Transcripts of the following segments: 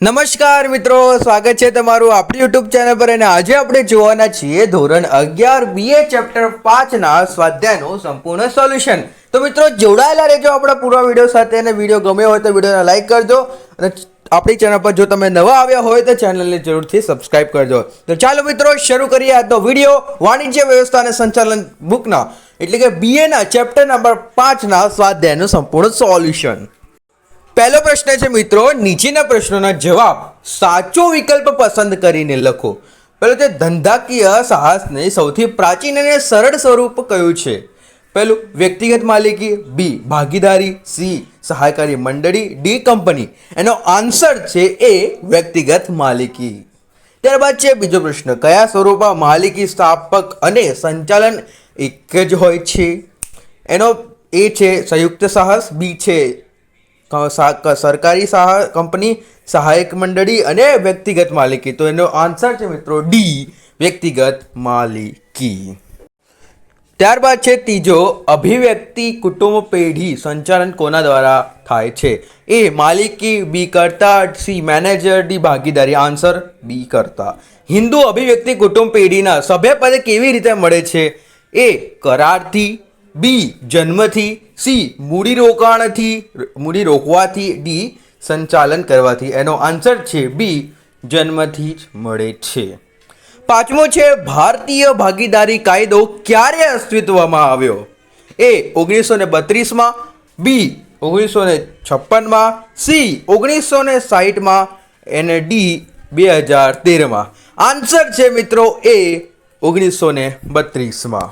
નમસ્કાર મિત્રો, સ્વાગત છે તમારું આપણી યુટ્યુબ ચેનલ પર અને આજે આપણે જોવાના છીએ ધોરણ 11 BA ચેપ્ટર 5 ના સ્વાધ્યાયનું સંપૂર્ણ સોલ્યુશન. તો મિત્રો જોડાયેલા રહેજો આપણા પૂરા વિડીયો સાથે અને વિડીયો ગમ્યો હોય તો વિડીયોને લાઈક કરજો અને આપણી ચેનલ પર જો તમે નવા આવ્યા હોય તો ચેનલને જરૂરથી સબસ્ક્રાઇબ કરજો. તો ચાલો મિત્રો શરૂ કરીએ આજનો વિડીયો વાણિજ્ય વ્યવસ્થા અને સંચાલન બુકના એટલે કે BA ના ચેપ્ટર નંબર 5 ના સ્વાધ્યાયનું સંપૂર્ણ સોલ્યુશન. પહેલો પ્રશ્ન છે મિત્રો, નીચેના પ્રશ્નોના જવાબ સાચો વિકલ્પ પસંદ કરીને લખો. પહેલું છે ધંધાકીય સાહસને સૌથી પ્રાચીન અને સરળ સ્વરૂપ કયું છે? પહેલું વ્યક્તિગત માલિકી, બી ભાગીદારી, સી સહાયકારી મંડળી, ડી કંપની. એનો આન્સર છે એ વ્યક્તિગત માલિકી. ત્યારબાદ છે બીજો પ્રશ્ન, કયા સ્વરૂપમાં માલિકી, સ્થાપક અને સંચાલન એક જ હોય છે? એનો એ છે સંયુક્ત સાહસ, બી છે સરકારી કંપની, સહાયક મંડળી અને વ્યક્તિગત માલિકી. તો એનો આન્સર છે મિત્રો ડી વ્યક્તિગત માલિકી. ત્યારબાદ છે ત્રીજો, અભિવ્યક્તિ કુટુંબ પેઢી સંચાલન કોના દ્વારા થાય છે? એ માલિકી, બી કરતા, સી મેનેજર, ડી ભાગીદારી. આન્સર બી કરતા. હિન્દુ અભિવ્યક્તિ કુટુંબ પેઢીના સભ્યપદ કેવી રીતે મળે છે? એ કરારથી, બી જન્મથી, સી મૂડી રોકવાથી, ડી સંચાલન કરવાથી. એનો આન્સર છે બી જન્મથી જ મળે છે. પાંચમો છે ભારતીય ભાગીદારી કાયદો ક્યારે અસ્તિત્વમાં આવ્યો? એ 1932માં, બી 1956માં, સી 1960માં અને ડી 2013માં. આન્સર છે મિત્રો એ 1932માં.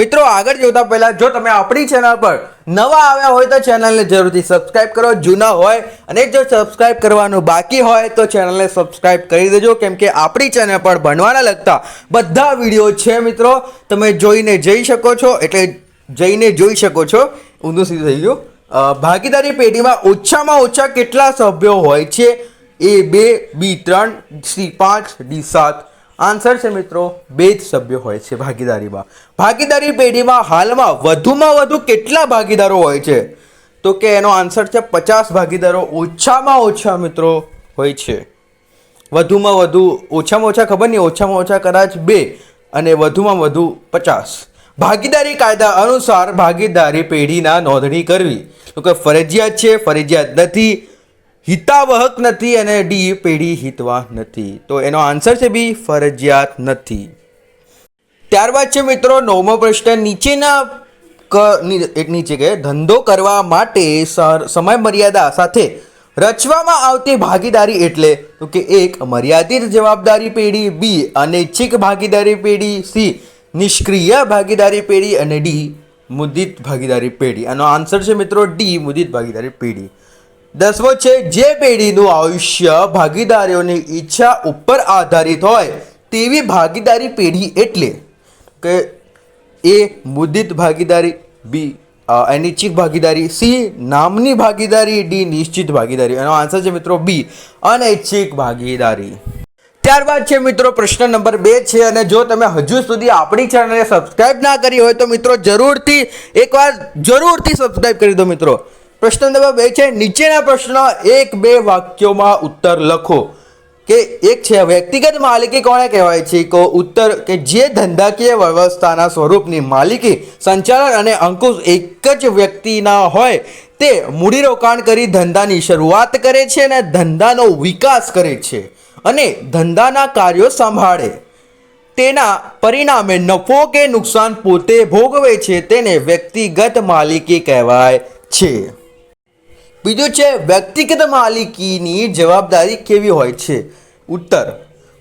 મિત્રો આગળ જોતા પહેલા જો તમે આપણી ચેનલ પર નવા આવ્યા હોય તો ચેનલને જરૂરથી સબસ્ક્રાઇબ કરો, જૂના હોય અને જો સબસ્ક્રાઇબ કરવાનું બાકી હોય તો ચેનલને સબસ્ક્રાઇબ કરી દેજો, કેમ કે આપણી ચેનલ પર ભણવાના લગતા બધા વિડીયો છે મિત્રો. તમે જોઈને જઈ શકો છો, એટલે જઈને જોઈ શકો છો. ઊંધું સીધું થઈ ગયું. ભાગીદારી પેઢીમાં ઓછામાં ઓછા કેટલા સભ્યો હોય છે? એ 2, બી 3, સી 5, ડી 7. આન્સર છે મિત્રો 2 જ સભ્યો હોય છે ભાગીદારીમાં. ભાગીદારી પેઢીમાં હાલમાં વધુમાં વધુ કેટલા ભાગીદારો હોય છે? તો કે એનો આન્સર છે 50 ભાગીદારો ઓછામાં ઓછા મિત્રો હોય છે. વધુમાં વધુ, ઓછામાં ઓછા ખબર નહીં, ઓછામાં ઓછા કદાચ 2 અને વધુમાં વધુ 50. ભાગીદારી કાયદા અનુસાર ભાગીદારી પેઢીના નોંધણી કરવી તો કે ફરજિયાત છે, ફરજિયાત નથી, હિતાવહક નથી અને ડી પેઢી હિતવા નથી. તો એનો આન્સર છે બી ફરજિયાત નથી. ત્યારબાદ છે મિત્રો 9મો પ્રશ્ન, નીચે કે ધંધો કરવા માટે સમય મર્યાદા સાથે રચવામાં આવતી ભાગીદારી એટલે? તો કે એક મર્યાદિત જવાબદારી પેઢી, બી અનૈચ્છિક ભાગીદારી પેઢી, સી નિષ્ક્રિય ભાગીદારી પેઢી અને ડી મુદિત ભાગીદારી પેઢી. આનો આન્સર છે મિત્રો ડી મુદિત ભાગીદારી પેઢી. 10મો છે જે પેઢીનું આયુષ્ય ભાગીદારીઓની ઈચ્છા ઉપર આધારિત હોય તેવી ભાગીદારી પેઢી એટલે? કે એ મુદિત ભાગીદારી, બી અનૈચ્છિક ભાગીદારી, સી નામની ભાગીદારી, ડી નિશ્ચિત ભાગીદારી. એનો આન્સર છે મિત્રો બી અનૈચ્છિક ભાગીદારી. ત્યારબાદ છે મિત્રો પ્રશ્ન નંબર 2 છે અને જો તમે હજુ સુધી આપણી ચેનલને સબસ્ક્રાઇબ ના કરી હોય તો મિત્રો જરૂરથી સબસ્ક્રાઇબ કરી દો મિત્રો. પ્રશ્ન નંબર 2 છે, નીચેના પ્રશ્નો 1-2 વાક્યોમાં ઉત્તર લખો. કે એક છે વ્યક્તિગત માલિકી કોને કહેવાય છે? કે ઉત્તર કે જે ધંધાકીય વ્યવસ્થાના સ્વરૂપની માલિકી, સંચાલન અને અંકુશ એક જ વ્યક્તિના હોય તે મૂડીરોકાણ કરી ધંધાની શરૂઆત કરે છે અને ધંધાનો વિકાસ કરે છે અને ધંધાના કાર્યો સંભાળે. તેના પરિણામે નફો કે નુકસાન પોતે ભોગવે છે તેને વ્યક્તિગત માલિકી કહેવાય છે. બીજું છે વ્યક્તિગત માલિકીની જવાબદારી કેવી હોય છે? ઉત્તર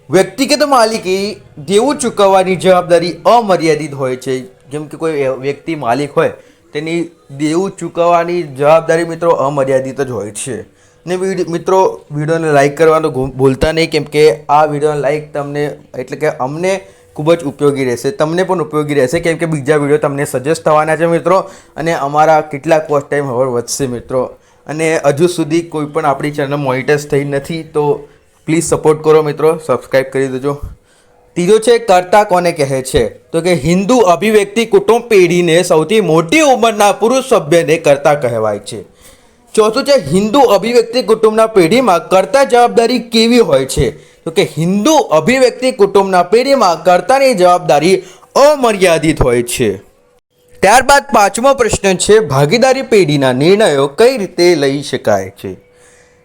વ્યક્તિગત માલિકી દેવું ચૂકવવાની જવાબદારી અમર્યાદિત હોય છે. જેમ કે કોઈ વ્યક્તિ માલિક હોય તેની દેવું ચૂકવવાની જવાબદારી મિત્રો અમર્યાદિત જ હોય છે. ને મિત્રો વિડીયોને લાઈક કરવાનું ભૂલતા નહીં, કેમ કે આ વિડીયોને લાઈક તમને એટલે કે અમને ખૂબ જ ઉપયોગી રહેશે, તમને પણ ઉપયોગી રહેશે, કેમ કે બીજા વિડીયો તમને સજેસ્ટ થવાના છે મિત્રો અને અમારા કેટલાક વોચ ટાઈમ હવે વધશે મિત્રો. અને હજુ સુધી કોઈ પણ આપણી ચેનલ મોનિટાઈઝ થઈ નથી તો પ્લીઝ સપોર્ટ કરો મિત્રો, સબસ્ક્રાઈબ કરી દેજો. ત્રીજો છે કર્તા કોને કહે છે? તો કે હિન્દુ અભિવ્યક્તિ કુટુંબ પેઢીને સૌથી મોટી ઉંમરના પુરુષ સભ્યને કર્તા કહેવાય છે. ચોથું છે હિન્દુ અભિવ્યક્તિ કુટુંબના પેઢીમાં કર્તા જવાબદારી કેવી હોય છે? તો કે હિન્દુ અભિવ્યક્તિ કુટુંબના પેઢીમાં કર્તાની જવાબદારી અમર્યાદિત હોય છે. ત્યારબાદ પાંચમો પ્રશ્ન છે ભાગીદારી પેઢીના નિર્ણયો કઈ રીતે લઈ શકાય છે?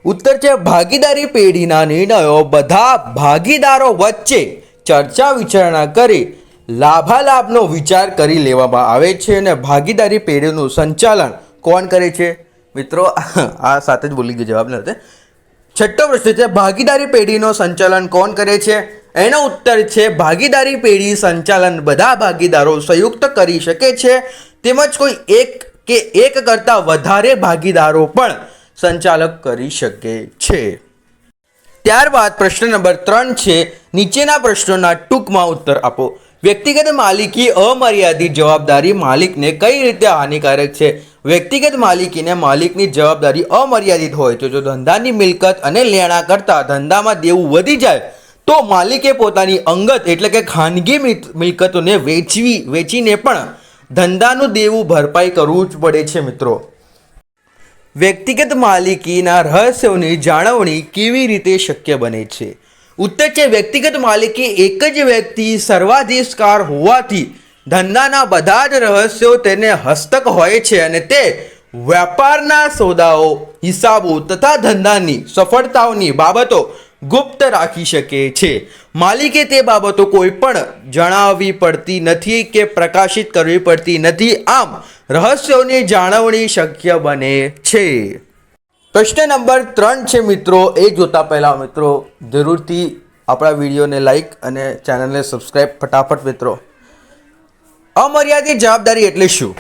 ઉત્તર છે ભાગીદારી પેઢીના નિર્ણયો બધા ભાગીદારો વચ્ચે ચર્ચા વિચારણા કરી લાભાલાભનો વિચાર કરી લેવામાં આવે છે. અને ભાગીદારી પેઢીનું સંચાલન કોણ કરે છે? મિત્રો આ સાથે જ બોલી ગયો, જવાબ નથી. છઠ્ઠો પ્રશ્ન છે ભાગીદારી પેઢીનું સંચાલન કોણ કરે છે? એનો ઉત્તર છે ભાગીદારી પેઢી સંચાલન બધા ભાગીદારો સંયુક્ત કરી શકે છે, તેમજ કોઈ એક કે એક કરતાં વધારે ભાગીદારો પણ સંચાલક કરી શકે છે. ત્યારબાદ પ્રશ્ન નંબર 3 છે નીચેના પ્રશ્નોના ટૂંકમાં ઉત્તર આપો. વ્યક્તિગત માલિકી અમર્યાદિત જવાબદારી માલિકને કઈ રીતે હાનિકારક છે? વ્યક્તિગત માલિકીને માલિકની જવાબદારી અમર્યાદિત હોય તો જો ધંધાની મિલકત અને લેણા કરતાં ધંધામાં દેવું વધી જાય તો માલિકે પોતાની અંગત એટલે કે ખાનગી મિલકતોને વેચીને પણ ધંધાનું દેવું ભરપાઈ કરવું જ પડે છે. મિત્રો, વ્યક્તિગત માલિકીના રહસ્યોની જાળવણી કેવી રીતે શક્ય બને છે? ઉત્તર છે વ્યક્તિગત માલિકી એક જ વ્યક્તિ સર્વાધિકાર હોવાથી ધંધાના બધા જ રહસ્યો તેને હસ્તક હોય છે અને તે વ્યાપારના સોદાઓ, હિસાબો તથા ધંધાની સફળતાઓની બાબતો ગુપ્ત રાખી શકે છે. માલિકે તે બાબતો કોઈ પણ જણાવવી પડતી નથી કે પ્રકાશિત કરવી પડતી નથી. આમ રહસ્યોની જાળવણી શક્ય બને છે. પ્રશ્ન નંબર 3 છે મિત્રો, એ જોતા પહેલાં મિત્રો જરૂરથી આપણા વિડીયોને લાઈક અને ચેનલને સબસ્ક્રાઈબ ફટાફટ મિત્રો. અમર્યાદિત જવાબદારી એટલે શું?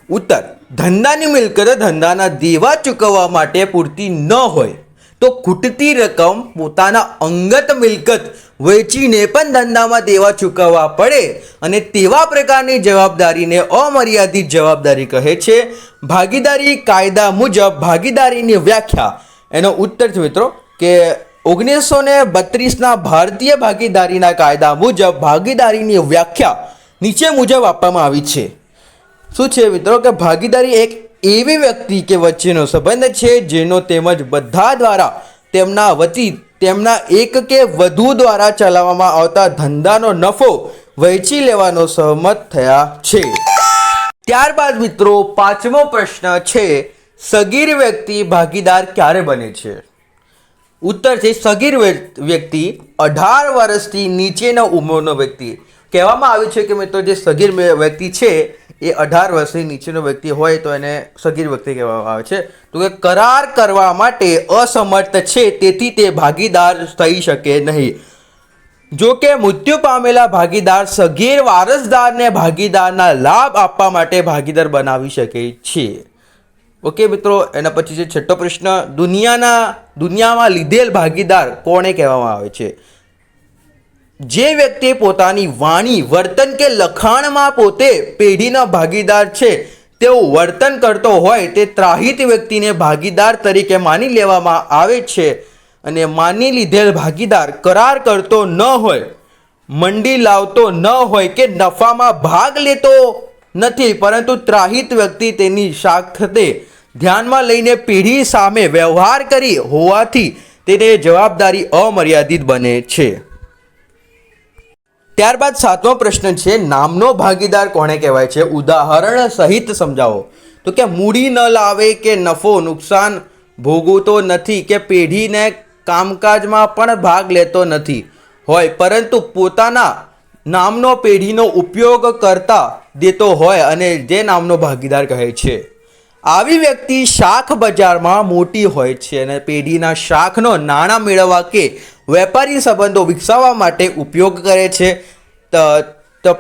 ઉત્તર, ધંધાની મિલકત ધંધાના દેવા ચૂકવવા માટે પૂરતી ન હોય તો ખૂટતી રકમ પોતાના અંગત મિલકત વેચીને પણ ધંધામાં દેવા ચૂકવવા પડે અને તેવા પ્રકારની જવાબદારીને અમર્યાદિત જવાબદારી કહે છે. ભાગીદારી કાયદા મુજબ ભાગીદારીની વ્યાખ્યા, એનો ઉત્તર છે મિત્રો કે 1932ના ભારતીય ભાગીદારીના કાયદા મુજબ ભાગીદારીની વ્યાખ્યા નીચે મુજબ આપવામાં આવી છે. શું છે મિત્રો કે ભાગીદારી એક એવી વ્યક્તિ કે વચ્ચેનો સંબંધ છે જેનો તેમજ બધા દ્વારા તેમના વતી તેમના એક કે વધુ દ્વારા ચલાવવામાં આવતા ધંધાનો નફો વહેંચી લેવાનો સહમત થયા છે. ત્યારબાદ મિત્રો પાંચમો પ્રશ્ન છે સગીર વ્યક્તિ ભાગીદાર ક્યારે બને છે? ઉત્તર છે સગીર વ્યક્તિ 18 વર્ષથી નીચેનો ઉંમરનો વ્યક્તિ. કહેવામાં આવ્યું છે કે મિત્રો જે સગીર વ્યક્તિ છે એ 18 વર્ષથી નીચેનો વ્યક્તિ હોય તો એને સગીર વ્યક્તિ કહેવામાં આવે છે. તો કે કરાર કરવા માટે અસમર્થ છે તેથી તે ભાગીદાર થઈ શકે નહીં. જો કે મૃત્યુ પામેલા ભાગીદાર સગીર વારસદારને ભાગીદારના લાભ આપવા માટે ભાગીદાર બનાવી શકે છે. ઓકે મિત્રો, એના પછી છે છઠ્ઠો પ્રશ્ન, દુનિયામાં લીધેલ ભાગીદાર કોને કહેવામાં આવે છે? જે વ્યક્તિ પોતાની વાણી, વર્તન કે લખાણમાં પોતે પેઢીનો ભાગીદાર છે તેવું વર્તન કરતો હોય તે ત્રાહિત વ્યક્તિને ભાગીદાર તરીકે માની લેવામાં આવે છે. અને માની લીધેલ ભાગીદાર કરાર કરતો ન હોય, મંડી લાવતો ન હોય કે નફામાં ભાગ લેતો નથી, પરંતુ ત્રાહિત વ્યક્તિ તેની સાખતે ધ્યાનમાં લઈને પેઢી સામે વ્યવહાર કરી હોવાથી તેને જવાબદારી અમર્યાદિત બને છે. ત્યારબાદ સાતમો પ્રશ્ન છે નામનો ભાગીદાર કોને કહેવાય છે? ઉદાહરણ સહિત સમજાવો. તો કે મૂડી ન લાવે કે નફો નુકસાન ભોગવતો નથી કે પેઢીને કામકાજમાં પણ ભાગ લેતો નથી હોય પરંતુ પોતાના નામનો પેઢીનો ઉપયોગ કરતા દેતો હોય અને જે નામનો ભાગીદાર કહે છે. આવી વ્યક્તિ શાખ બજારમાં મોટી હોય છે અને પેઢીના શાખનો નાણાં મેળવવા કે વેપારી સંબંધો વિકસાવવા માટે ઉપયોગ કરે છે.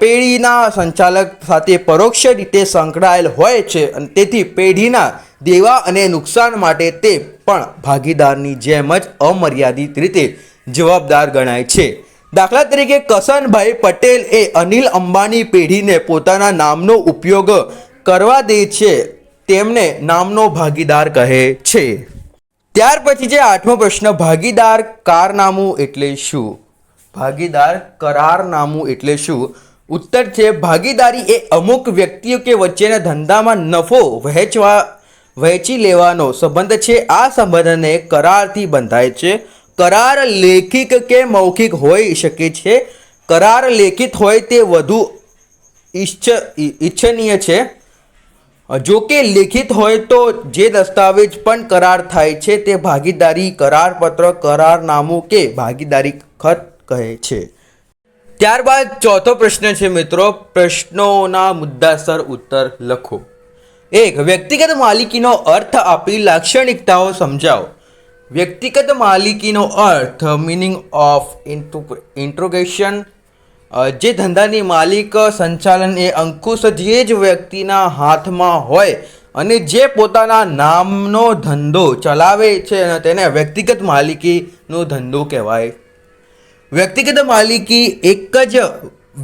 પેઢીના સંચાલક સાથે પરોક્ષ રીતે સંકળાયેલ હોય છે અને તેથી પેઢીના દેવા અને નુકસાન માટે તે પણ ભાગીદારની જેમ જ અમર્યાદિત રીતે જવાબદાર ગણાય છે. દાખલા તરીકે કરસનભાઈ પટેલ એ અનિલ અંબાણી પેઢીને પોતાના નામનો ઉપયોગ કરવા દે છે, તેમને નામનો ભાગીદાર કહે છે. ત્યાર પછી છે આઠમો પ્રશ્ન, ભાગીદાર કારનામું એટલે શું? ભાગીદાર કરારનામું એટલે શું? ઉત્તર છે ભાગીદારી એ અમુક વ્યક્તિઓ કે વચ્ચેના ધંધામાં નફો વહેંચી લેવાનો સંબંધ છે. આ સંબંધને કરારથી બંધાય છે. કરાર લેખિત કે મૌખિક હોઈ શકે છે. કરાર લેખિત હોય તે વધુ ઈચ્છનીય છે. જો કે લેખિત હોય તો જે દસ્તાવેજ પણ કરાર થાય છે તે ભાગીદારી કરારપત્ર, કરારનામું કે ભાગીદારી ખત કહે છે. ત્યારબાદ ચોથો પ્રશ્ન છે મિત્રો, પ્રશ્નોના મુદ્દાસર ઉત્તર લખો. 1. વ્યક્તિગત માલિકીનો અર્થ આપી લાક્ષણિકતાઓ સમજાવો. વ્યક્તિગત માલિકીનો અર્થ, મીનિંગ ઓફ ઇન્ટ્રોગેશન, જે ધંધાની માલિક સંચાલન એ અંકુશ જે જ વ્યક્તિના હાથમાં હોય અને જે પોતાના નામનો ધંધો ચલાવે છે તેને વ્યક્તિગત માલિકીનો ધંધો કહેવાય. વ્યક્તિગત માલિકી એક જ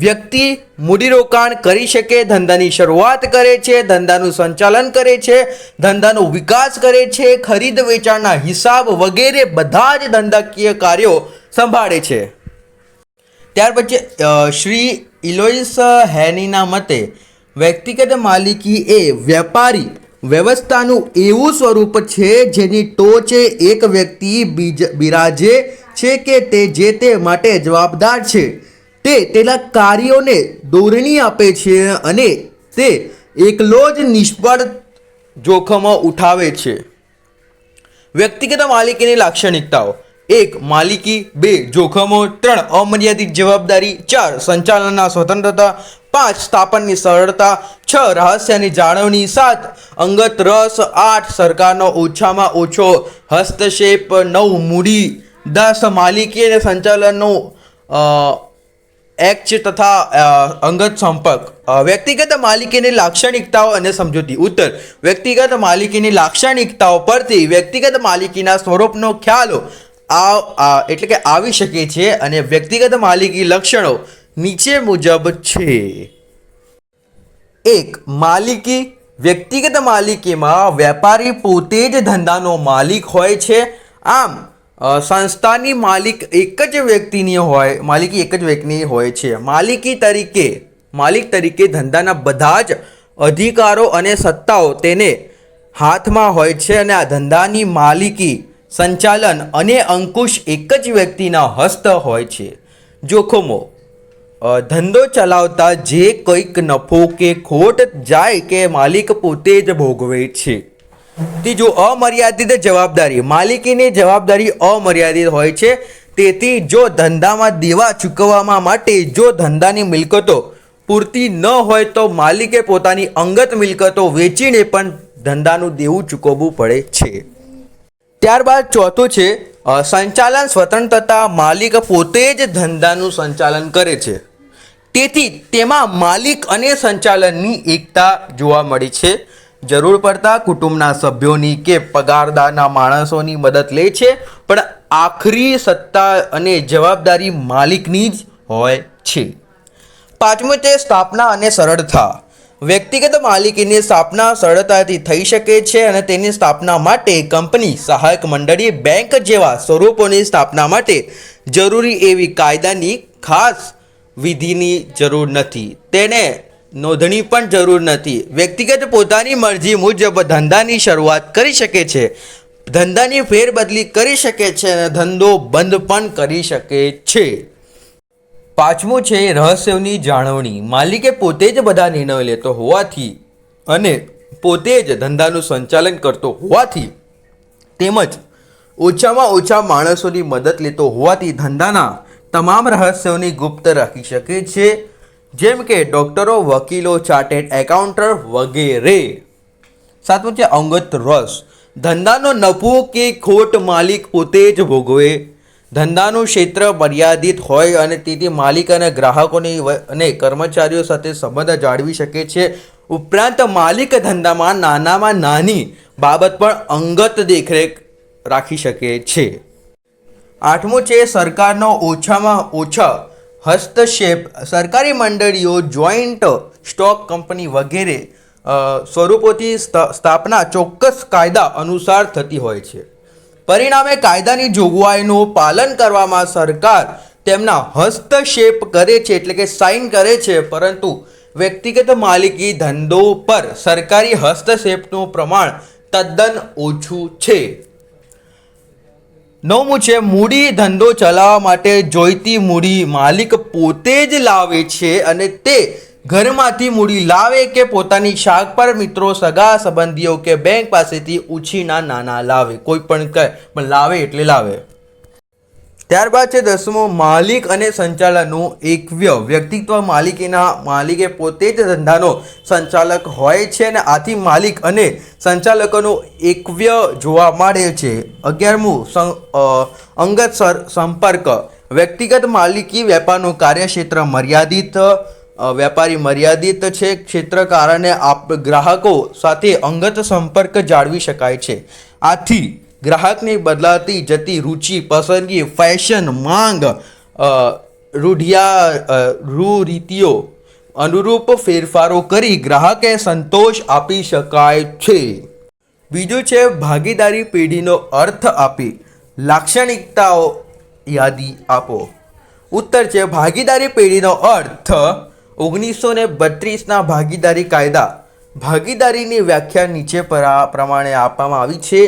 વ્યક્તિ મૂડીરોકાણ કરી શકે, ધંધાની શરૂઆત કરે છે, ધંધાનું સંચાલન કરે છે, ધંધાનો વિકાસ કરે છે, ખરીદ વેચાણના હિસાબ વગેરે બધા જ ધંધાકીય કાર્યો સંભાળે છે. ત્યાર પછી શ્રી ઇલોઇસ હેનીના મતે વ્યક્તિગત માલિકી એ વ્યાપારી વ્યવસ્થાનું એવું સ્વરૂપ છે જેની ટોચે એક વ્યક્તિ બિરાજે છે કે તે માટે જવાબદાર છે. તે તેના કાર્યોને દોરણી આપે છે અને તે એકલો જ નિષ્ફળ જોખમો ઉઠાવે છે. વ્યક્તિગત માલિકીની લાક્ષણિકતાઓ: 1. માલિકી. 2. જોખમો. 3. અમર્યાદિત જવાબદારી. 4. સંચાલનના સ્વતંત્રતા. 5. સ્થાપનની સરળતા. 6. રહસ્યની જાળવણી. 7. અંગત રસ. 8. સરકારનો ઓછામાં ઓછો હસ્તક્ષેપ. 9. મૂડી. 10. માલિકી અને સંચાલનનો એક્ટ તથા અંગત સંપર્ક. વ્યક્તિગત માલિકીની લાક્ષણિકતાઓ અને સમજૂતી. ઉત્તર: વ્યક્તિગત માલિકીની લાક્ષણિકતાઓ પરથી વ્યક્તિગત માલિકીના સ્વરૂપનો ખ્યાલો એટલે કે આવી શકે છે અને વ્યક્તિગત માલિકી લક્ષણો નીચે મુજબ છે. 1. માલિકી. વ્યક્તિગત માલિકીમાં વેપારી પોતે જ ધંધાનો માલિક હોય છે. આમ સંસ્થાની માલિક એક જ વ્યક્તિની હોય છે. માલિક તરીકે ધંધાના બધા જ અધિકારો અને સત્તાઓ તેને હાથમાં હોય છે અને આ ધંધાની માલિકી, સંચાલન અને અંકુશ એક જ વ્યક્તિના હસ્ત હોય છે. જોખમો: ધંધો ચલાવતા જે કંઈક નફો કે ખોટ જાય કે માલિક પોતે જ ભોગવે છે. ત્રીજું, અમર્યાદિત જવાબદારી. માલિકીની જવાબદારી અમર્યાદિત હોય છે. તેથી જો ધંધામાં દેવા ચૂકવવા માટે જો ધંધાની મિલકતો પૂરતી ન હોય તો માલિકે પોતાની અંગત મિલકતો વેચીને પણ ધંધાનું દેવું ચૂકવવું પડે છે. ત્યારબાદ ચોથું છે સંચાલન સ્વતંત્રતા. માલિક પોતે જ ધંધાનું સંચાલન કરે છે. તેથી તેમાં માલિક અને સંચાલનની એકતા જોવા મળી છે. જરૂર પડતા કુટુંબના સભ્યોની કે પગારદારના માણસોની મદદ લે છે, પણ આખરી સત્તા અને જવાબદારી માલિકની જ હોય છે. 5મું છે સ્થાપના અને સરળતા. વ્યક્તિગત માલિકીની સ્થાપના સરળતાથી થઈ શકે છે અને તેની સ્થાપના માટે કંપની, સહાયક મંડળી, બેંક જેવા સ્વરૂપોની સ્થાપના માટે જરૂરી એવી કાયદાની ખાસ વિધિની જરૂર નથી. તેને નોંધણી પણ જરૂર નથી. વ્યક્તિગત પોતાની મરજી મુજબ ધંધાની શરૂઆત કરી શકે છે, ધંધાની ફેરબદલી કરી શકે છે અને ધંધો બંધ પણ કરી શકે છે. 5મું છે રહસ્યોની જાળવણી. માલિકે પોતે જ બધા નિર્ણયો લેતો હોવાથી અને પોતે જ ધંધાનું સંચાલન કરતો હોવાથી તેમજ ઓછામાં ઓછા માણસોની મદદ લેતો હોવાથી ધંધાના તમામ રહસ્યોની ગુપ્ત રાખી શકે છે, જેમ કે ડૉક્ટરો, વકીલો, ચાર્ટેડ એકાઉન્ટર વગેરે. 7મું છે અંગત રસ. ધંધાનો નફો કે ખોટ માલિક પોતે જ ભોગવે. ધંધાનું ક્ષેત્ર મર્યાદિત હોય અને તેથી માલિક અને ગ્રાહકોની અને કર્મચારીઓ સાથે સંબંધ જાળવી શકે છે. ઉપરાંત માલિક ધંધામાં નાનામાં નાની બાબત પણ અંગત દેખરેખ રાખી શકે છે. 8મું છે સરકારનો ઓછામાં ઓછા હસ્તક્ષેપ. સરકારી મંડળીઓ, જોઈન્ટ સ્ટોક કંપની વગેરે સ્વરૂપોથી સ્થાપના ચોક્કસ કાયદા અનુસાર થતી હોય છે. પરિણામે કાયદાની જોગવાઈનું પાલન કરવામાં સરકાર તેમના હસ્તક્ષેપ કરે છે એટલે કે સાઇન કરે છે, પરંતુ વ્યક્તિગત માલિકી ધંધો પર સરકારી હસ્તક્ષેપનું પ્રમાણ તદ્દન ઓછું છે. 9મું છે મૂડી ધંધો ચલાવવા માટે જોઈતી મૂડી માલિક પોતે જ લાવે છે અને તે ઘરમાંથી મૂડી લાવે કે પોતાની શાખ પર મિત્રો સગા સંબંધીઓ કે બેંક પાસેથી ઉછીના નાના લાવે, કોઈ પણ કહે પણ લાવે એટલે લાવે. ત્યારબાદ છે 10મું માલિક અને સંચાલકનું એકવ્ય વ્યક્તિત્વ. માલિકે પોતે જ ધંધાનો સંચાલક હોય છે અને આથી માલિક અને સંચાલકોનો એકવ્ય જોવા મળે છે. 11મું અંગત સંપર્ક. વ્યક્તિગત માલિકી વેપારનું કાર્યક્ષેત્ર મર્યાદિત, વેપારી મર્યાદિત છે ક્ષેત્ર કારણે ગ્રાહકો સાથે અંગત સંપર્ક જાળવી શકાય છે. આથી ગ્રાહકની બદલાતી જતી રુચિ, પસંદગી, ફેશન, માંગ, રૂઢિરીતિઓ અનુરૂપ ફેરફારો કરી ગ્રાહકે સંતોષ આપી શકાય છે. બીજું છે ભાગીદારી પેઢીનો અર્થ આપી લાક્ષણિકતાઓ યાદી આપો. ઉત્તર છે ભાગીદારી પેઢીનો અર્થ 1932ના ભાગીદારી કાયદા. ભાગીદારીની વ્યાખ્યા નીચે પ્રમાણે આપવામાં આવી છે.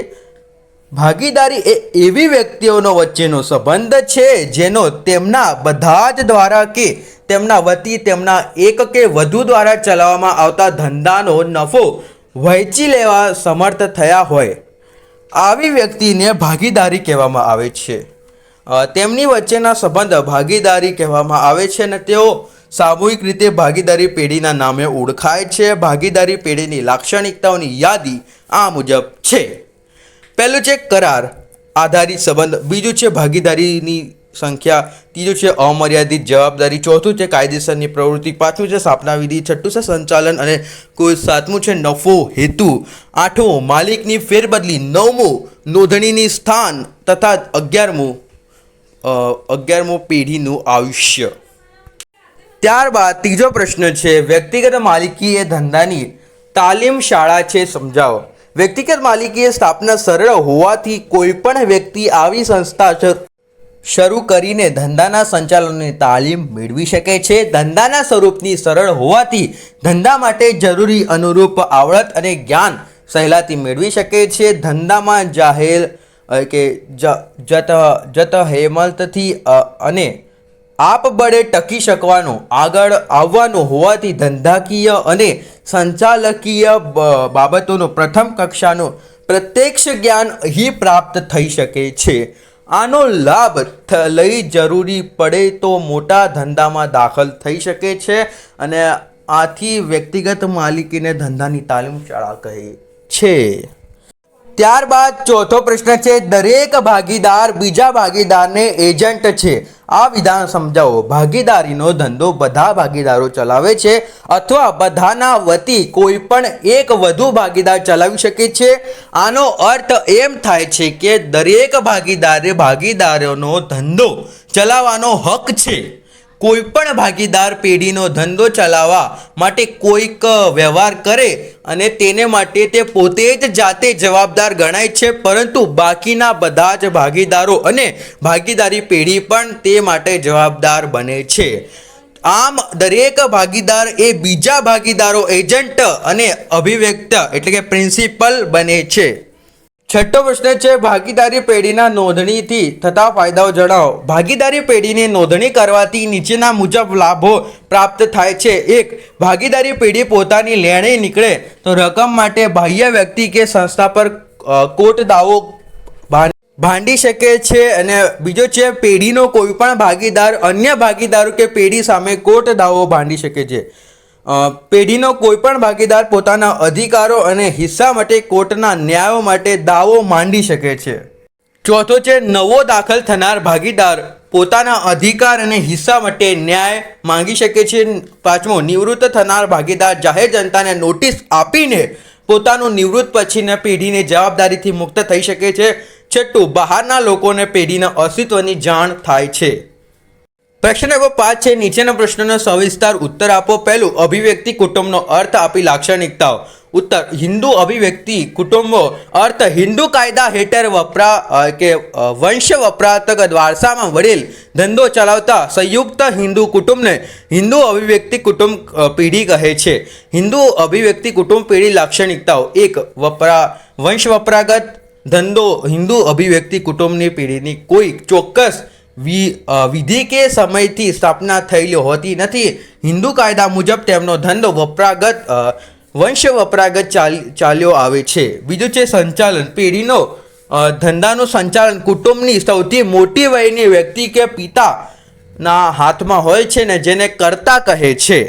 ભાગીદારી એ એવી વ્યક્તિઓનો વચ્ચેનો સંબંધ છે જેનો તેમના બધા જ દ્વારા કે તેમના વતી તેમના એક કે વધુ દ્વારા ચલાવવામાં આવતા ધંધાનો નફો વહેંચી લેવા સમર્થ થયા હોય. આવી વ્યક્તિને ભાગીદારી કહેવામાં આવે છે. તેમની વચ્ચેના સંબંધ ભાગીદારી કહેવામાં આવે છે અને તેઓ સામૂહિક રીતે ભાગીદારી પેઢીના નામે ઓળખાય છે. ભાગીદારી પેઢીની લાક્ષણિકતાઓની યાદી આ મુજબ છે. પહેલું છે કરાર આધારિત સંબંધ. બીજું છે ભાગીદારીની સંખ્યા. ત્રીજું છે અમર્યાદિત જવાબદારી. ચોથું છે કાયદેસરની પ્રવૃત્તિ. પાંચમું છે સ્થાપના વિધિ. છઠ્ઠું છે સંચાલન અને કોઈ. સાતમું છે નફો હેતુ. આઠમું માલિકની ફેરબદલી. નવમું નોંધણીની સ્થાન તથા 11મું પેઢીનું આયુષ્ય. ત્યારબાદ ત્રીજો પ્રશ્ન છે વ્યક્તિગત માલિકી એ ધંધાની તાલીમ શાળા છે, સમજાવો. વ્યક્તિગત માલિકીની સ્થાપના સરળ હોવાથી કોઈ પણ વ્યક્તિ આવી સંસ્થા શરૂ કરીને ધંધાના સંચાલનની તાલીમ મેળવી શકે છે. ધંધાના સ્વરૂપની સરળ હોવાથી ધંધા માટે જરૂરી અનુરૂપ આવડત અને જ્ઞાન સહેલાથી મેળવી શકે છે. ધંધામાં જાહેર કે જત હેમલતથી અને આપબળે ટકી શકવાનું આગળ આવવાનું હોવાથી ધંધાકીય અને સંચાલકીય બાબતોનું પ્રથમ કક્ષાનું પ્રત્યક્ષ જ્ઞાન અહીં પ્રાપ્ત થઈ શકે છે. આનો લાભ લઈ જરૂરી પડે તો મોટા ધંધામાં દાખલ થઈ શકે છે અને આથી વ્યક્તિગત માલિકીને ધંધાની તાલીમ શાળા કહે છે. ત્યારબાદ ચોથો પ્રશ્ન છે દરેક ભાગીદાર બીજા ભાગીદારને એજન્ટ છે. આ વિધાન સમજાવો. ભાગીદારીનો ધંધો બધા ભાગીદારો ચલાવે છે અથવા બધાના વતી કોઈ પણ એક વધુ ભાગીદાર ચલાવી શકે છે. આનો અર્થ એમ થાય છે કે દરેક ભાગીદારે ભાગીદારોનો ધંધો ચલાવવાનો હક છે. કોઈ પણ ભાગીદાર પેઢીનો ધંધો ચલાવવા માટે કોઈક વ્યવહાર કરે અને તેને માટે તે પોતે જ જાતે જવાબદાર ગણાય છે, પરંતુ બાકીના બધા જ ભાગીદારો અને ભાગીદારી પેઢી પણ તે માટે જવાબદાર બને છે. આમ દરેક ભાગીદાર એ બીજા ભાગીદારો એજન્ટ અને અભિવ્યક્ત એટલે કે પ્રિન્સિપલ બને છે. છઠ્ઠો પ્રશ્ન છે ભાગીદારી પેઢીના નોંધણીથી થતા ફાયદાઓ જણાવો. ભાગીદારી પેઢીને નોંધણી કરવાથી નીચેના મુજબ લાભો પ્રાપ્ત થાય છે. 1. ભાગીદારી પેઢી પોતાની લેણે નીકળે તો રકમ માટે બાહ્ય વ્યક્તિ કે સંસ્થા પર કોર્ટ દાવો ભાંડી શકે છે. અને બીજો છે પેઢીનો કોઈ પણ ભાગીદાર અન્ય ભાગીદારો કે પેઢી સામે કોર્ટ દાવો ભાંડી શકે છે. પેઢીનો કોઈ પણ ભાગીદાર પોતાના અધિકારો અને હિસ્સા માટે કોર્ટના ન્યાયો માટે દાવો માંડી શકે છે. ચોથો છે નવો દાખલ થનાર ભાગીદાર પોતાના અધિકાર અને હિસ્સા માટે ન્યાય માંગી શકે છે. પાંચમો નિવૃત્ત થનાર ભાગીદાર જાહેર જનતાને નોટિસ આપીને પોતાનું નિવૃત્ત પછીના પેઢીની જવાબદારીથી મુક્ત થઈ શકે છે. છઠ્ઠું બહારના લોકોને પેઢીના અસ્તિત્વની જાણ થાય છે. પ્રશ્ન નંબર 5 છે નીચેના પ્રશ્નોનો સવિસ્તાર ઉત્તર આપો. પહેલું અભિવ્યક્તિ કુટુંબનો અર્થ આપી લાક્ષણિકતાઓ. ઉત્તર હિન્દુ અભિવ્યક્તિ કુટુંબો અર્થ હિન્દુ કાયદા હેઠળ વંશ વપરાતક વારસામાં વડેલ ધંધો ચલાવતા સંયુક્ત હિન્દુ કુટુંબને હિન્દુ અભિવ્યક્તિ કુટુંબ પેઢી કહે છે. હિન્દુ અભિવ્યક્તિ કુટુંબ પેઢી લાક્ષણિકતાઓ. 1. વંશ વપરાગત ધંધો હિન્દુ અભિવ્યક્તિ કુટુંબની પેઢીની કોઈ ચોક્કસ વિધિ કે સમયથી સ્થાપના થયેલી હોતી નથી. હિન્દુ કાયદા મુજબ તેમનો ધંધો વંશ વપરાગત ચાલ્યો આવે છે. બીજું છે સંચાલન. પેઢીનો ધંધાનું સંચાલન કુટુંબની સૌથી મોટી વયની વ્યક્તિ કે પિતાના હાથમાં હોય છે ને જેને કર્તા કહે છે.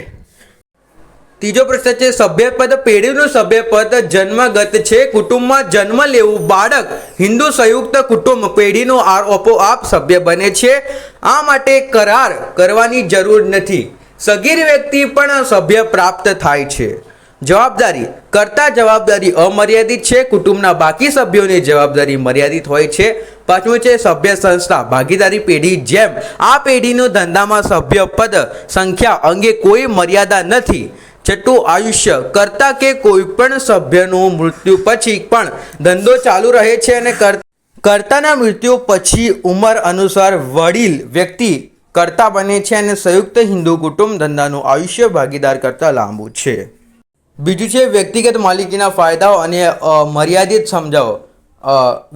ત્રીજો પ્રશ્ન છે સભ્યપદ. પેઢીનું સભ્યપદ જન્મગત છે. કુટુંબમાં જન્મ લેવું બાળક હિન્દુ સંયુક્ત કુટુંબ પેઢીનો આપોઆપ સભ્ય બને છે. આ માટે કરાર કરવાની જરૂર નથી. સગીર વ્યક્તિ પણ સભ્ય પ્રાપ્ત થાય છે. જવાબદારી. કર્તા જવાબદારી અમર્યાદિત છે. કુટુંબના બાકી સભ્યોની જવાબદારી મર્યાદિત હોય છે. પાંચમું છે સભ્ય સંસ્થા. ભાગીદારી પેઢી. જેમ આ પેઢીનો ધંધામાં સભ્યપદ સંખ્યા અંગે કોઈ મર્યાદા નથી. છઠ્ઠું આયુષ્ય. કર્તા કે કોઈ પણ સભ્યનું મૃત્યુ પછી પણ ધંધો ચાલુ રહે છે અને કર્તાના મૃત્યુ પછી ઉંમર અનુસાર વડીલ વ્યક્તિ કર્તા બને છે અને સંયુક્ત હિન્દુ કુટુંબ ધંધાનું આયુષ્ય ભાગીદાર કરતાં લાંબુ છે. બીજું છે વ્યક્તિગત માલિકીના ફાયદાઓ અને મર્યાદિત સમજાવો.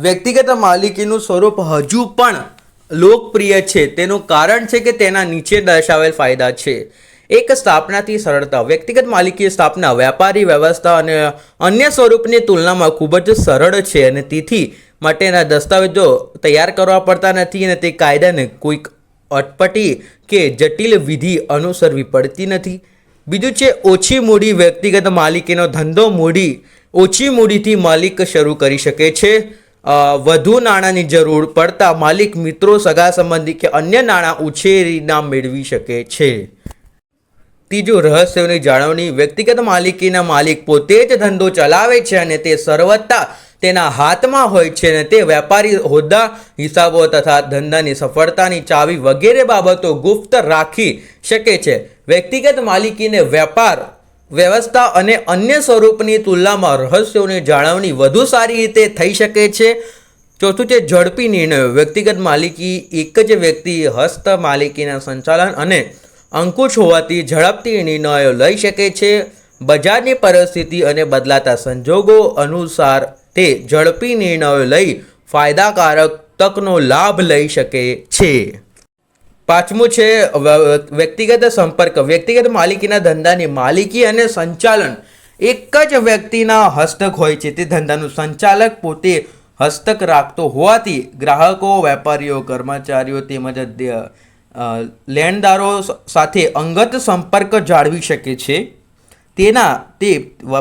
વ્યક્તિગત માલિકીનું સ્વરૂપ હજુ પણ લોકપ્રિય છે. તેનું કારણ છે કે તેના નીચે દર્શાવેલ ફાયદા છે. એક સ્થાપનાથી સરળતા. વ્યક્તિગત માલિકી સ્થાપના વ્યાપારી વ્યવસ્થા અને અન્ય સ્વરૂપની તુલનામાં ખૂબ જ સરળ છે અને તેથી માટેના દસ્તાવેજો તૈયાર કરવા પડતા નથી અને તે કાયદાને કોઈક અટપટી કે જટિલ વિધિ અનુસરવી પડતી નથી. બીજું છે ઓછી મૂડી. વ્યક્તિગત માલિકીનો ધંધો ઓછી મૂડીથી માલિક શરૂ કરી શકે છે. વધુ નાણાંની જરૂર પડતા માલિક મિત્રો સગા સંબંધી કે અન્ય નાણાં ઉછેરીના મેળવી શકે છે. ત્રીજું રહસ્યોની જાળવણી. વ્યક્તિગત માલિકીના માલિક પોતે જ ધંધો ચલાવે છે અને તે સર્વતા તેના હાથમાં હોય છે અને તે વ્યાપારી હોદ્દા, હિસાબો તથા ધંધાની સફળતાની ચાવી વગેરે બાબતો ગુપ્ત રાખી શકે છે. વ્યક્તિગત માલિકીને વ્યાપાર વ્યવસ્થા અને અન્ય સ્વરૂપની તુલનામાં રહસ્યોની જાળવણી વધુ સારી રીતે થઈ શકે છે. ચોથું છે ઝડપી નિર્ણયો. વ્યક્તિગત માલિકી એક જ વ્યક્તિ હસ્ત માલિકીના સંચાલન અને અંકુશ હોવાથી ઝડપથી નિર્ણયો લઈ શકે છે. બજારની પરિસ્થિતિ અને બદલાતા સંજોગો અનુસાર તે ઝડપી નિર્ણયો લઈ ફાયદાકારક તકનો લાભ લઈ શકે છે. પાંચમું છે વ્યક્તિગત સંપર્ક. વ્યક્તિગત માલિકીના ધંધાની માલિકી અને સંચાલન એક જ વ્યક્તિના હસ્તક હોય છે. તે ધંધાનું સંચાલક પોતે હસ્તક રાખતો હોવાથી ગ્રાહકો, વેપારીઓ, કર્મચારીઓ તેમજ લેણદારો સાથે અંગત સંપર્ક જાળવી શકે છે. તે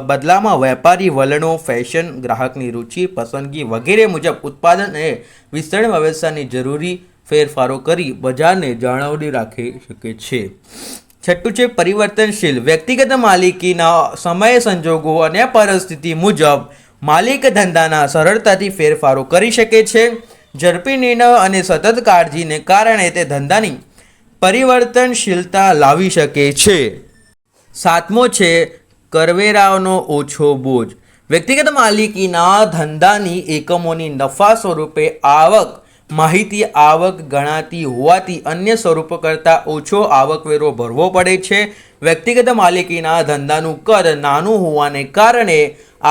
બદલામાં વેપારી વલણો, ફેશન, ગ્રાહકની રુચિ, પસંદગી વગેરે મુજબ ઉત્પાદન અને વિસ્તરણ વ્યવસ્થાની જરૂરી ફેરફારો કરી બજારને જાળવી રાખી શકે છે. છઠ્ઠું છે પરિવર્તનશીલ. વ્યક્તિગત માલિકીના સમય, સંજોગો અને પરિસ્થિતિ મુજબ માલિક ધંધાના સરળતાથી ફેરફારો કરી શકે છે. ઝડપી નિર્ણયો અને સતત કાળજીને કારણે તે ધંધાની પરિવર્તનશીલતા લાવી શકે છે. સાતમો છે કરવેરાનો ઓછો બોજ. વ્યક્તિગત માલિકીના ધંધાની એકમોની નફા સ્વરૂપે માહિતી આવક ગણાતી હોવાથી અન્ય સ્વરૂપો કરતાં ઓછો આવકવેરો ભરવો પડે છે. વ્યક્તિગત માલિકીના ધંધાનું કદ નાનું હોવાને કારણે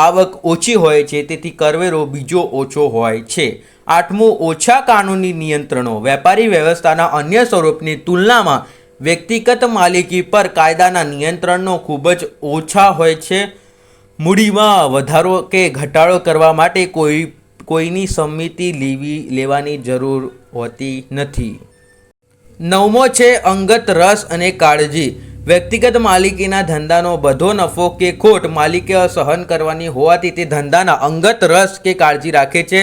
આવક ઓછી હોય છે, તેથી કરવેરો બીજો ઓછો હોય છે. આઠમું ઓછા કાનૂની નિયંત્રણો. વેપારી વ્યવસ્થાના અન્ય સ્વરૂપની તુલનામાં વ્યક્તિગત માલિકી પર કાયદાના નિયંત્રણો ખૂબ જ ઓછા હોય છે. મૂડીમાં વધારો કે ઘટાડો કરવા માટે કોઈની સંમતિ લેવાની જરૂર હોતી નથી. નવમો છે અંગત રસ અને કાળજી. વ્યક્તિગત માલિકીના ધંધાનો બધો નફો કે ખોટ માલિકે સહન કરવાની હોવાથી તે ધંધાના અંગત રસ કે કાળજી રાખે છે.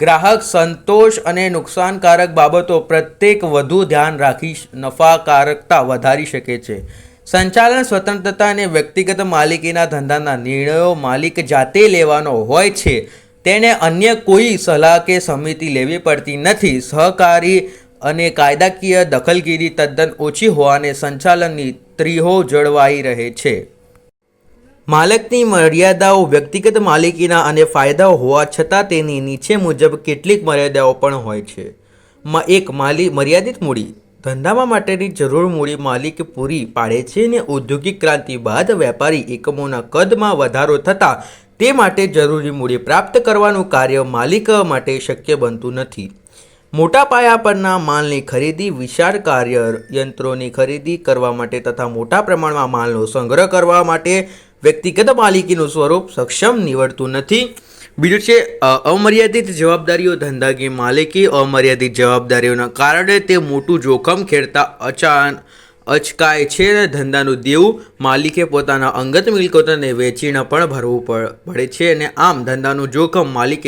ગ્રાહક સંતોષ અને નુકસાનકારક બાબતો પ્રત્યેક વધુ ધ્યાન રાખી નફાકારકતા વધારી શકે છે. સંચાલન સ્વતંત્રતા અને વ્યક્તિગત માલિકીના ધંધાના નિર્ણયો માલિક જાતે લેવાનો હોય છે. તેને અન્ય કોઈ સલાહ કે સમિતિ લેવી પડતી નથી. સહકારી અને કાયદાકીય દખલગીરી તદ્દન ઓછી હોવાને સંચાલનની ત્રિહો જળવાઈ રહે છે. માલિકની મર્યાદાઓ. વ્યક્તિગત માલિકીના અને ફાયદાઓ હોવા છતાં તેની નીચે મુજબ કેટલીક મર્યાદાઓ પણ હોય છે. એક મર્યાદિત મૂડી. ધંધામાં માટેની જરૂર મૂડી માલિક પૂરી પાડે છે અને ઔદ્યોગિક ક્રાંતિ બાદ વેપારી એકમોના કદમાં વધારો થતાં તે માટે જરૂરી મૂડી પ્રાપ્ત કરવાનું કાર્ય માલિક માટે શક્ય બનતું નથી. મોટા પાયા પરના માલની ખરીદી, વિશાળ કાર્ય યંત્રોની ખરીદી કરવા માટે તથા મોટા પ્રમાણમાં માલનો સંગ્રહ કરવા માટે વ્યક્તિગત માલિકીનું સ્વરૂપ સક્ષમ નીવડતું નથી. બીજું છે અમર્યાદિત જવાબદારીઓ. ધંધાકીય માલિકી અમર્યાદિત જવાબદારીઓના કારણે તે મોટું જોખમ ખેડતા અચકાય છે. ધંધાનું દેવું માલિકે પોતાના અંગત મિલકતોને વેચીને પણ ભરવું પડે છે અને આમ ધંધાનું જોખમ માલિક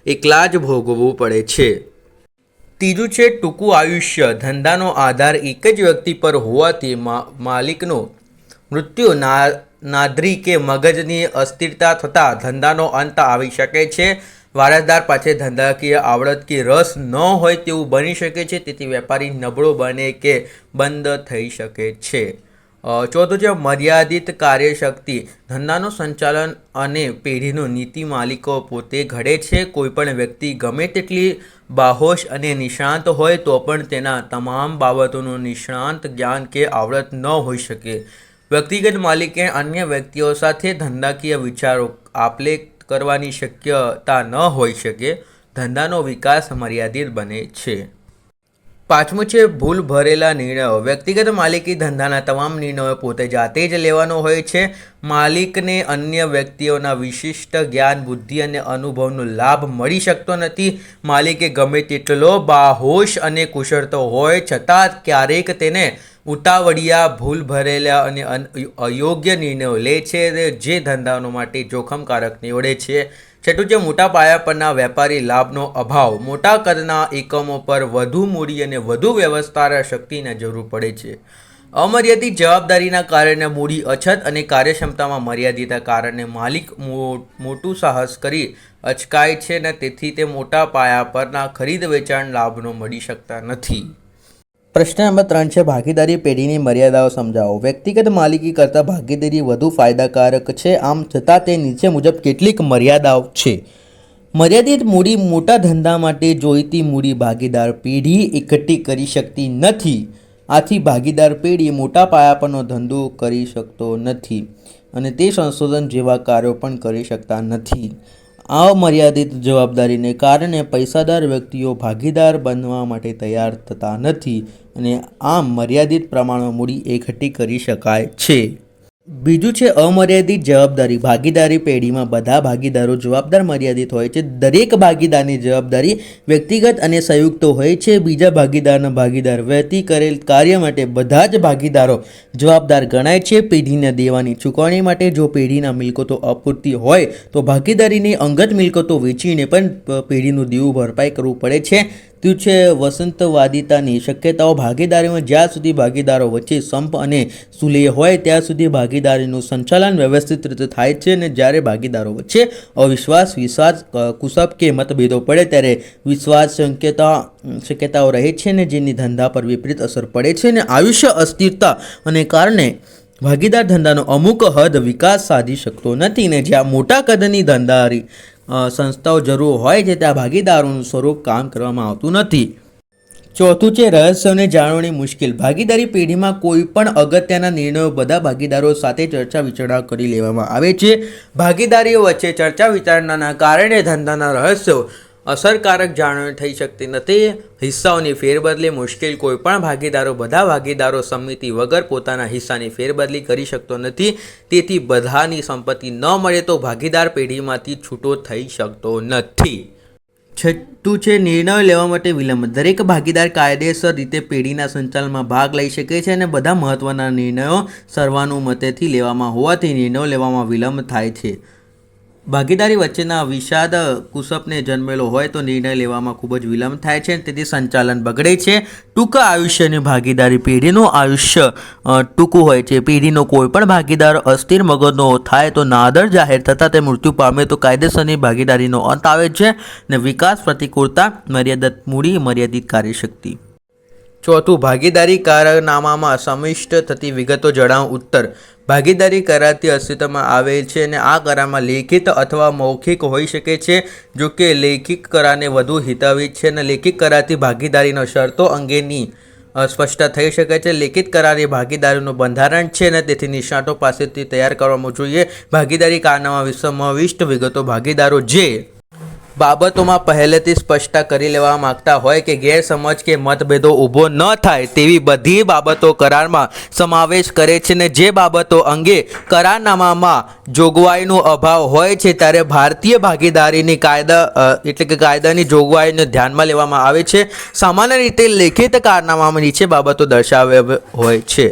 એકલા જ ભોગવવું પડે છે. ત્રીજું છે ટૂંકું આયુષ્ય. ધંધાનો આધાર એક જ વ્યક્તિ પર હોવાથી માલિકનું મૃત્યુ, નાદરી કે મગજની અસ્થિરતા થતાં ધંધાનો અંત આવી શકે છે. વારસદાર પાસે ધંધાકીય આવડત કે રસ ન હોય તેવું બની શકે છે, તેથી વેપારી નબળો બને કે બંધ થઈ શકે છે. ચોથું છે મર્યાદિત કાર્યશક્તિ. ધંધાનું સંચાલન અને પેઢીનું નીતિ માલિકો પોતે ઘડે છે. કોઈપણ વ્યક્તિ ગમે તેટલી બાહોશ અને નિષ્ણાત હોય તો પણ તેના તમામ બાબતોનું નિષ્ણાત જ્ઞાન કે આવડત ન હોઈ શકે. વ્યક્તિગત માલિકે અન્ય વ્યક્તિઓ સાથે ધંધાકીય વિચારો આપલે કરવાની શક્યતા ન હોઈ શકે. ધંધાનો વિકાસ મર્યાદિત બને છે. પાંચમું છે ભૂલ ભરેલા નિર્ણયો. વ્યક્તિગત માલિકી ધંધાના તમામ નિર્ણયો પોતે જાતે જ લેવાનો હોય છે. માલિકને અન્ય વ્યક્તિઓના વિશિષ્ટ જ્ઞાન, બુદ્ધિ અને અનુભવનો લાભ મળી શકતો નથી. માલિકે ગમે તેટલો બાહોશ અને કુશળ તો હોય છતાં ક્યારેક તેને ઉતાવળિયા, ભૂલ ભરેલા અને અયોગ્ય નિર્ણયો લે છે, જે ધંધાનો માટે જોખમકારક નીવડે છે. છઠ્ઠું છે મોટા પાયા પરના વેપારી લાભનો અભાવ. મોટા કદના એકમો પર વધુ મૂડી અને વધુ વ્યવસ્થા શક્તિની જરૂર પડે છે. અમર્યાદિત જવાબદારીના કારણે મૂડી અછત અને કાર્યક્ષમતામાં મર્યાદિતના કારણે માલિક મોટું સાહસ કરી અચકાય છે અને તેથી તે મોટા પાયા પરના ખરીદ વેચાણ લાભનો મળી શકતા નથી. પ્રશ્ન નંબર 3 છે ભાગીદારી પેઢીની મર્યાદાઓ સમજાવો. વ્યક્તિગત માલિકી કરતાં ભાગીદારી વધુ ફાયદાકારક છે, આમ છતાં તે નીચે મુજબ કેટલીક મર્યાદાઓ છે. મર્યાદિત મૂડી. મોટા ધંધા માટે જોઈતી મૂડી ભાગીદાર પેઢી એકઠી કરી શકતી નથી. આથી ભાગીદાર પેઢી મોટા પાયા પરનો ધંધો કરી શકતો નથી અને તે સંશોધન જેવા કાર્યો પણ કરી શકતા નથી. અમર્યાદિત જવાબદારીને કારણે પૈસાદાર વ્યક્તિઓ ભાગીદાર બનવા માટે તૈયાર થતા નથી અને આમ મર્યાદિત પ્રમાણમાં મૂડી એકઠી કરી શકાય છે. બીજું છે અમર્યાદિત જવાબદારી. ભાગીદારી પેઢીમાં બધા ભાગીદારો જવાબદાર મર્યાદિત હોય છે. દરેક ભાગીદારની જવાબદારી વ્યક્તિગત અને સંયુક્ત હોય છે. બીજા ભાગીદાર વ્યક્તિ કરેલ કાર્ય માટે બધા જ ભાગીદારો જવાબદાર ગણાય છે. પેઢીના દેવાની ચૂકવણી માટે જો પેઢીના મિલકતો અપૂરતી હોય તો ભાગીદારીની અંગત મિલકતો વેચીને પણ પેઢીનું દેવું ભરપાઈ કરવું પડે છે. તે છે વસંતવાદિતાની શક્યતાઓ. ભાગીદારીમાં જ્યાં સુધી ભાગીદારો વચ્ચે સંપ અને સુલેહ હોય ત્યાં સુધી ભાગીદારીનું સંચાલન વ્યવસ્થિત રીતે થાય છે અને જ્યારે ભાગીદારો વચ્ચે અવિશ્વાસ, વિશ્વાસ, કુસબ કે મતભેદો પડે ત્યારે વિશ્વાસ શક્યતાઓ રહે છે અને જેની ધંધા પર વિપરીત અસર પડે છે અને આયુષ્ય અસ્થિરતા અને કારણે ભાગીદાર ધંધાનો અમુક હદ વિકાસ સાધી શકતો નથી ને જ્યાં મોટા કદની ધંધારી સંસ્થાઓ જરૂર હોય છે ત્યાં ભાગીદારોનું સ્વરૂપ કામ કરવામાં આવતું નથી. ચોથું છે રહસ્યોને જાણવાની મુશ્કેલ. ભાગીદારી પેઢીમાં કોઈ પણ અગત્યના નિર્ણયો બધા ભાગીદારો સાથે ચર્ચા વિચારણા કરી લેવામાં આવે છે. ભાગીદારીઓ વચ્ચે ચર્ચા વિચારણાના કારણે ધંધાના રહસ્યો અસરકારક જાળવણી થઈ શકતી નથી. હિસ્સાઓની ફેરબદલી મુશ્કેલ. કોઈ પણ બધા ભાગીદારો સંમતિ વગર પોતાના હિસ્સાની ફેરબદલી કરી શકતો નથી. તેથી બધાની સંપત્તિ ન મળે તો ભાગીદાર પેઢીમાંથી છૂટો થઈ શકતો નથી. છઠ્ઠું છે નિર્ણયો લેવા માટે વિલંબ. દરેક ભાગીદાર કાયદેસર રીતે પેઢીના સંચાલનમાં ભાગ લઈ શકે છે અને બધા મહત્ત્વના નિર્ણયો સર્વાનુમતેથી લેવામાં હોવાથી નિર્ણયો લેવામાં વિલંબ થાય છે. ભાગીદારી વચ્ચેના વિષાદ કુસપને જન્મેલો હોય તો નિર્ણય લેવામાં ખૂબ જ વિલંબ થાય છે, તેથી સંચાલન બગડે છે. ટૂંકા આયુષ્યની ભાગીદારી. પેઢીનું આયુષ્ય ટૂંકું હોય છે. પેઢીનો કોઈ પણ ભાગીદાર અસ્થિર મગજનો થાય તો નાદર જાહેર થતાં તે મૃત્યુ પામે તો કાયદેસરની ભાગીદારીનો અંત આવે છે ને વિકાસ, પ્રતિકૂળતા, મર્યાદિત મૂડી, મર્યાદિત કાર્યશક્તિ. ચોથું ભાગીદારી કરારનામામાં સમાવિષ્ટ થતી વિગતો જણાવો. ઉત્તર: ભાગીદારી કરારથી અસ્તિત્વમાં આવે છે અને આ કરારમાં લેખિત અથવા મૌખિક હોઈ શકે છે. જો કે લેખિત કરારને વધુ હિતાવી છે અને લેખિત કરારથી ભાગીદારીના શરતો અંગેની સ્પષ્ટતા થઈ શકે છે. લેખિત કરાર એ ભાગીદારીનું બંધારણ છે અને તેથી નિષ્ણાતો પાસેથી તૈયાર કરવામાં જોઈએ. ભાગીદારી કારનામા સમાવિષ્ટ વિગતો ભાગીદારો જે બાબતોમાં પહેલેથી સ્પષ્ટતા કરી લેવા માંગતા હોય કે ગેરસમજ કે મતભેદો ઊભો ન થાય તેવી બધી બાબતો કરારમાં સમાવેશ કરે છે ને જે બાબતો અંગે કરારનામામાં જોગવાઈનો અભાવ હોય છે ત્યારે ભારતીય ભાગીદારીની કાયદાની જોગવાઈને ધ્યાનમાં લેવામાં આવે છે. સામાન્ય રીતે લેખિત કરારનામામાં નીચે બાબતો દર્શાવ્યા હોય છે.